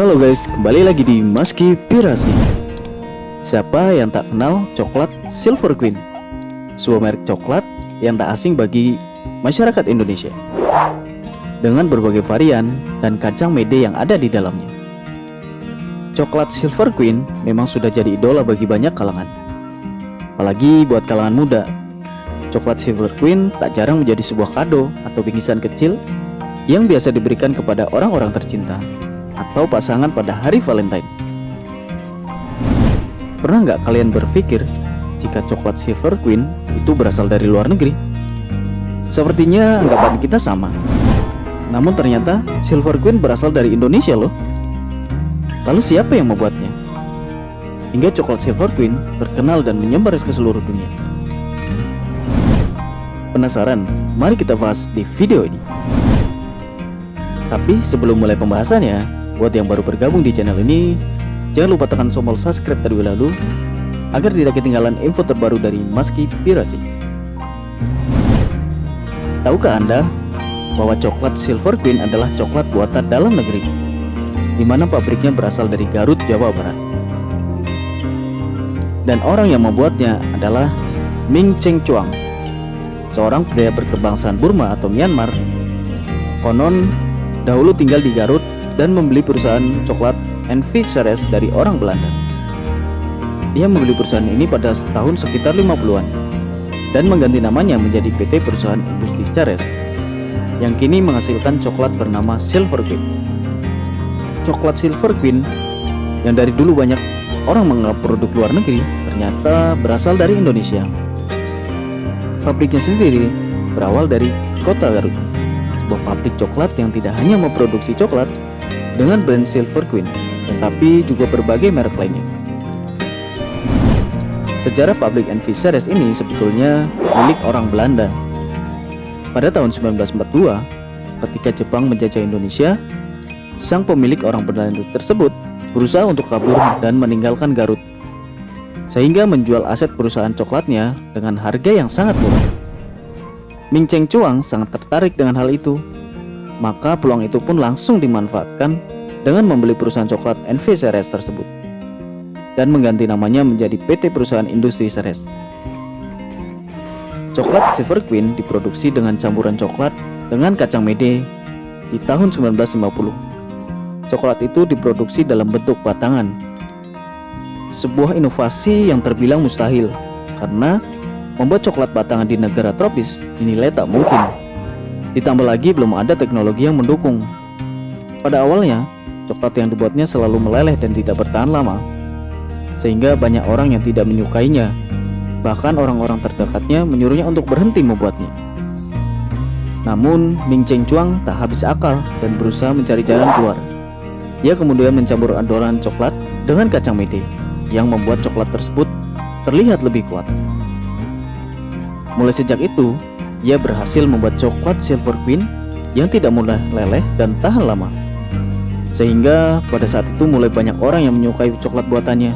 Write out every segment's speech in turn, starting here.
Halo guys, kembali lagi di Maski Pirasi. Siapa yang tak kenal coklat Silver Queen? Sebuah merek coklat yang tak asing bagi masyarakat Indonesia, dengan berbagai varian dan kacang mede yang ada di dalamnya. Coklat Silver Queen memang sudah jadi idola bagi banyak kalangan, apalagi buat kalangan muda. Coklat Silver Queen tak jarang menjadi sebuah kado atau bingkisan kecil yang biasa diberikan kepada orang-orang tercinta atau pasangan pada hari Valentine. Pernah nggak kalian berpikir jika coklat Silver Queen itu berasal dari luar negeri? Sepertinya anggapan kita sama. Namun ternyata Silver Queen berasal dari Indonesia loh. Lalu siapa yang membuatnya? Hingga coklat Silver Queen terkenal dan menyebar ke seluruh dunia. Penasaran? Mari kita bahas di video ini. Tapi sebelum mulai pembahasannya, buat yang baru bergabung di channel ini, jangan lupa tekan tombol subscribe terlebih dahulu agar tidak ketinggalan info terbaru dari Maski Pirasi. Tahukah Anda bahwa coklat Silver Queen adalah coklat buatan dalam negeri, di mana pabriknya berasal dari Garut, Jawa Barat. Dan orang yang membuatnya adalah Ming Cheng Chuang, seorang pria berkebangsaan Burma atau Myanmar. Konon dahulu tinggal di Garut dan membeli perusahaan coklat NV Ceres dari orang Belanda. Ia membeli perusahaan ini pada tahun sekitar 50-an dan mengganti namanya menjadi PT Perusahaan Industri Ceres, yang kini menghasilkan coklat bernama Silver Queen. Coklat Silver Queen yang dari dulu banyak orang menganggap produk luar negeri, ternyata berasal dari Indonesia. Pabriknya sendiri berawal dari kota Garut, sebuah pabrik coklat yang tidak hanya memproduksi coklat dengan brand Silver Queen, tetapi juga berbagai merek lainnya. Sejarah pabrik NV Ceres ini sebetulnya milik orang Belanda. Pada tahun 1942, ketika Jepang menjajah Indonesia, sang pemilik orang Belanda tersebut berusaha untuk kabur dan meninggalkan Garut, sehingga menjual aset perusahaan coklatnya dengan harga yang sangat murah. Ming Cheng Chuang sangat tertarik dengan hal itu, maka peluang itu pun langsung dimanfaatkan dengan membeli perusahaan coklat NV Ceres tersebut dan mengganti namanya menjadi PT Perusahaan Industri Ceres. Coklat Silver Queen diproduksi dengan campuran coklat dengan kacang mede di tahun 1950. Coklat itu diproduksi dalam bentuk batangan, sebuah inovasi yang terbilang mustahil karena membuat coklat batangan di negara tropis dinilai tak mungkin. Ditambah lagi belum ada teknologi yang mendukung. Pada awalnya, coklat yang dibuatnya selalu meleleh dan tidak bertahan lama, sehingga banyak orang yang tidak menyukainya. Bahkan orang-orang terdekatnya menyuruhnya untuk berhenti membuatnya. Namun, Ming Cheng Chuang tak habis akal dan berusaha mencari jalan keluar. Ia kemudian mencampur adonan coklat dengan kacang mede yang membuat coklat tersebut terlihat lebih kuat. Mulai sejak itu, ia berhasil membuat coklat Silver Queen yang tidak mudah leleh dan tahan lama, sehingga pada saat itu mulai banyak orang yang menyukai coklat buatannya.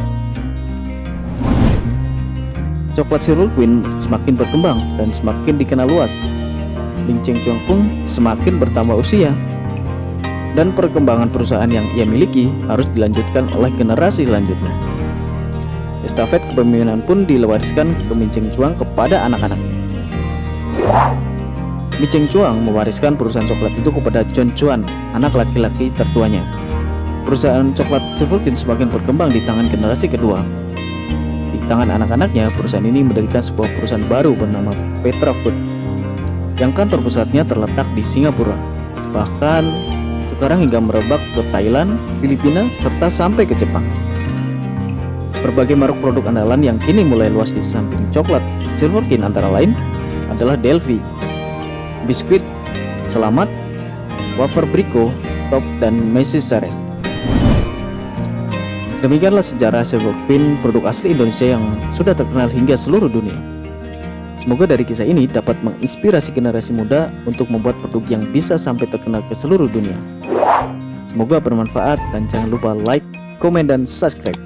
Coklat Silver Queen semakin berkembang dan semakin dikenal luas. Ming Cheng Chuang pun semakin bertambah usia, dan perkembangan perusahaan yang ia miliki harus dilanjutkan oleh generasi selanjutnya. Estafet kepemimpinan pun diwariskan ke Ming Cheng Chuang kepada anak-anaknya. Ming Cheng Chuang mewariskan perusahaan coklat itu kepada John Chuan, anak laki-laki tertuanya. Perusahaan coklat Silver Queen semakin berkembang di tangan generasi kedua. Di tangan anak-anaknya, perusahaan ini mendirikan sebuah perusahaan baru bernama Petra Food, yang kantor pusatnya terletak di Singapura. Bahkan sekarang hingga merebak ke Thailand, Filipina, serta sampai ke Jepang. Berbagai merek produk andalan yang kini mulai luas di samping coklat Silver Queen antara lain adalah Delphi, Biskuit, Selamat, Wafer Brico, Top, dan Macy's Ceres. Demikianlah sejarah Silver Queen, produk asli Indonesia yang sudah terkenal hingga seluruh dunia. Semoga dari kisah ini dapat menginspirasi generasi muda untuk membuat produk yang bisa sampai terkenal ke seluruh dunia. Semoga bermanfaat dan jangan lupa like, komen, dan subscribe.